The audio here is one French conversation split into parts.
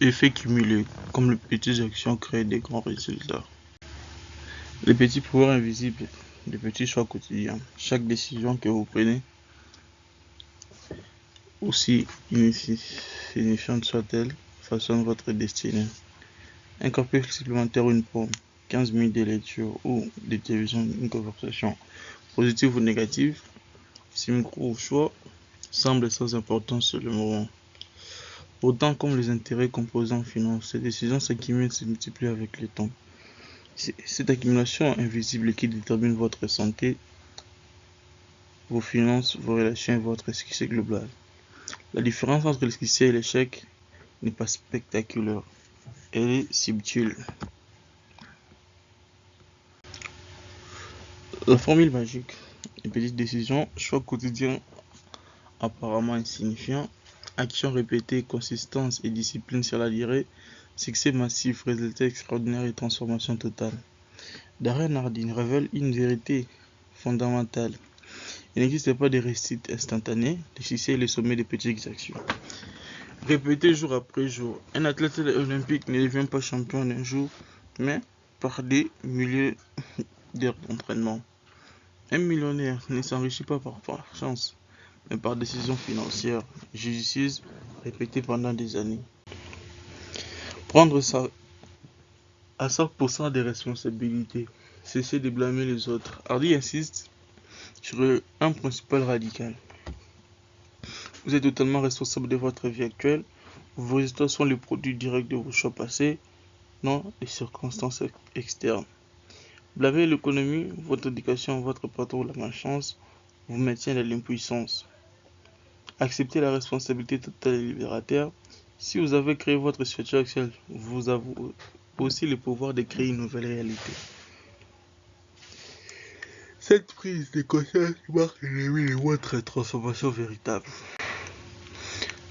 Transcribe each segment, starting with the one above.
Effet cumulé, comme les petites actions créent des grands résultats. Les petits pouvoirs invisibles, les petits choix quotidiens. Chaque décision que vous prenez, aussi insignifiante soit-elle, façonne votre destinée. Un café supplémentaire, une pomme, 15 minutes de lecture ou de télévision, une conversation positive ou négative, si micro choix semble sans importance sur le moment. Autant comme les intérêts composés en finance, ces décisions s'accumulent et se multiplient avec le temps. C'est cette accumulation invisible qui détermine votre santé, vos finances, vos relations et votre succès global. La différence entre le succès et l'échec n'est pas spectaculaire, elle est subtile. La formule magique, les petites décisions, choix quotidiens apparemment insignifiants, actions répétées, consistance et discipline sur la durée, succès massif, résultats extraordinaires et transformation totale. Darren Hardin révèle une vérité fondamentale. Il n'existe pas de réussite instantanée, le succès est le sommet des petites actions. Répétez jour après jour. Un athlète olympique ne devient pas champion en un jour, mais par des milliers d'heures d'entraînement. Un millionnaire ne s'enrichit pas par chance, mais par décision financière judicieuse répétée pendant des années. Prendre ça à 100% des responsabilités. Cessez de blâmer les autres. Hardy insiste sur un principal radical. Vous êtes totalement responsable de votre vie actuelle. Vos résultats sont le produit direct de vos choix passés, non les circonstances externes. Blâmer l'économie, votre éducation, votre patron ou la malchance vous maintient dans l'impuissance. Acceptez la responsabilité totale et libérateur. Si vous avez créé votre situation actuelle, vous avez aussi le pouvoir de créer une nouvelle réalité. Cette prise de conscience marque le début de votre transformation véritable.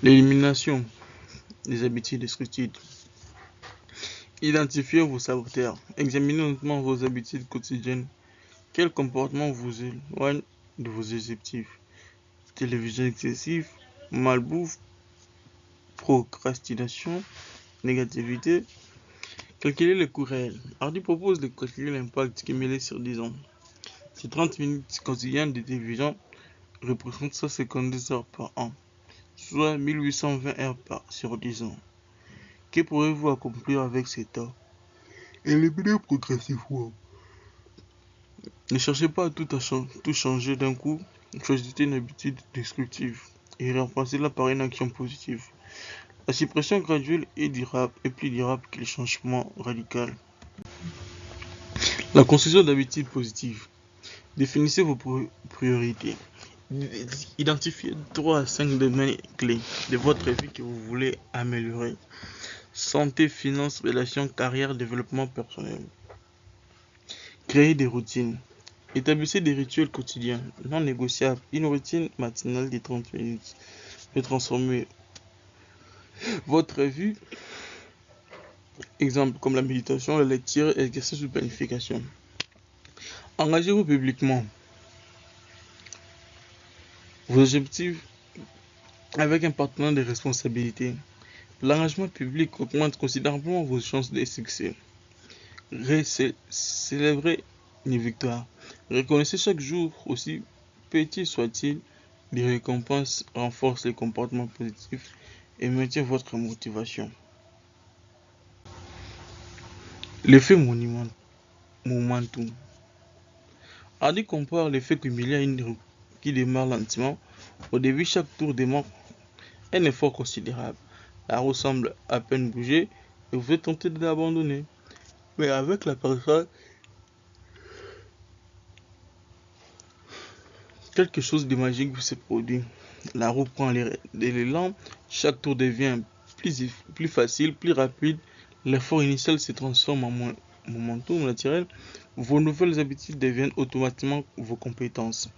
L'élimination des habitudes destructives. Identifiez vos saboteurs. Examinez honnêtement vos habitudes quotidiennes. Quel comportement vous éloigne de vos objectifs? Télévision excessive, malbouffe, procrastination, négativité. Calculez le coût réel. Hardy propose de calculer l'impact cumulé sur 10 ans. Si 30 minutes quotidiennes de télévision représentent 152 heures par an, soit 1820 heures sur 10 ans. Que pourrez-vous accomplir avec ces temps? Éliminez progressivement. Ne cherchez pas à tout changer d'un coup. Choisissez une habitude destructive et remplacez-la par une action positive. La suppression graduelle est plus durable que le changement radical. La construction d'habitudes positives. Définissez vos priorités. Identifiez 3 à 5 domaines clés de votre vie que vous voulez améliorer. Santé, finances, relations, carrière, développement personnel. Créez des routines. Établissez des rituels quotidiens non négociables. Une routine matinale de 30 minutes peut transformer votre vie. Exemple comme la méditation, la lecture, l'exercice ou planification. Engagez-vous publiquement. Vos objectifs avec un partenaire de responsabilité. L'engagement public augmente considérablement vos chances de succès. Célébrez une victoire. Reconnaissez chaque jour, aussi petit soit-il, les récompenses renforcent les comportements positifs et maintiennent votre motivation. L'effet momentum. Hardy compare l'effet cumulé à une roue qui démarre lentement. Au début, chaque tour demande un effort considérable. La roue semble à peine bouger et vous êtes tenté de l'abandonner. Mais avec la personne, quelque chose de magique se produit. La roue prend l'élan, chaque tour devient plus facile, plus rapide. L'effort initial se transforme en momentum naturel. Vos nouvelles habitudes deviennent automatiquement vos compétences.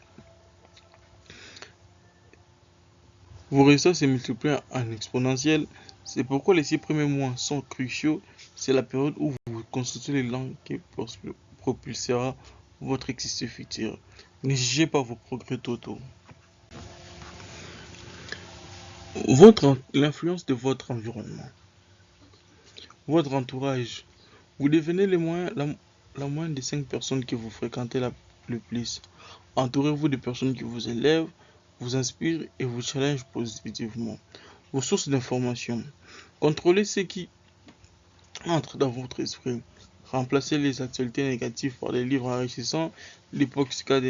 Vos résultats se multiplient en exponentiel. C'est pourquoi les 6 premiers mois sont cruciaux. C'est la période où vous constituez l'élan qui propulsera votre existence future. Ne jugez pas vos progrès totaux. L'influence de votre environnement. Votre entourage. Vous devenez la moyenne des 5 personnes que vous fréquentez le plus. Entourez-vous de personnes qui vous élèvent, vous inspirent et vous challengent positivement. Vos sources d'information. Contrôlez ce qui entre dans votre esprit. Remplacez les actualités négatives par des livres enrichissants, des podcasts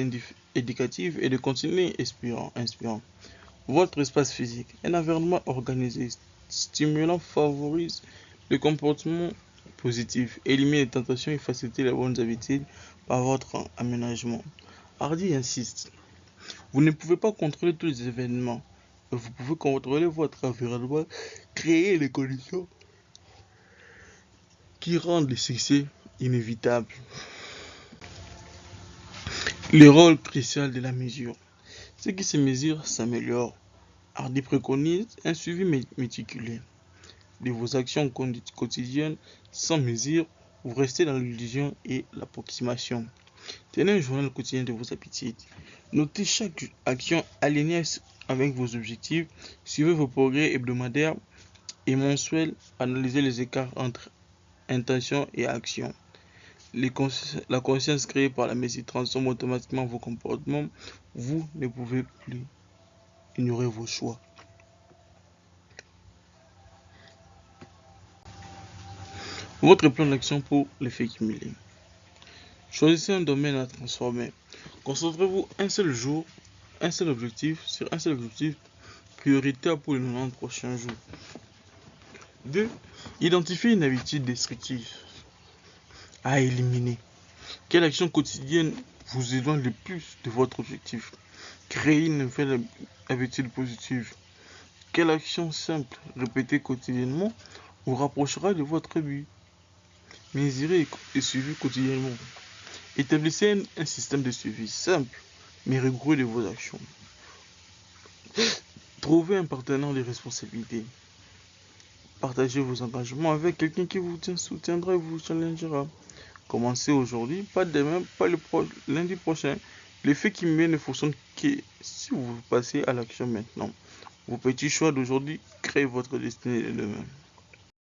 éducatifs et des contenus inspirants. Votre espace physique. Un environnement organisé, stimulant favorise le comportement positif, élimine les tentations et facilite les bonnes habitudes par votre aménagement. Hardy insiste. Vous ne pouvez pas contrôler tous les événements, mais vous pouvez contrôler votre environnement, créer les conditions qui rendent le succès inévitable. Le rôle crucial de la mesure. Ce qui se mesure s'améliore. Hardy préconise un suivi méticuleux de vos actions quotidiennes sans mesure, vous restez dans l'illusion et l'approximation. Tenez un journal quotidien de vos habitudes. Notez chaque action alignée avec vos objectifs. Suivez vos progrès hebdomadaires et mensuels. Analysez les écarts entre intention et action. La conscience créée par la mesure transforme automatiquement vos comportements. Vous ne pouvez plus ignorer vos choix. Votre plan d'action pour l'effet cumulé. Choisissez un domaine à transformer. Concentrez-vous un seul jour, un seul objectif, sur un seul objectif prioritaire pour les 90 prochains jours. 2. Identifiez une habitude destructive à éliminer. Quelle action quotidienne vous éloigne le plus de votre objectif? Créez une nouvelle habitude positive. Quelle action simple répétée quotidiennement vous rapprochera de votre but? Mesurez et suivez quotidiennement. Établissez un système de suivi simple mais rigoureux de vos actions. Trouvez un partenaire de responsabilité. Partagez vos engagements avec quelqu'un qui vous soutiendra et vous challengera. Commencez aujourd'hui, pas demain, pas lundi prochain. L'effet qui met ne fonctionne que si vous passez à l'action maintenant. Vos petits choix d'aujourd'hui créent votre destinée de demain.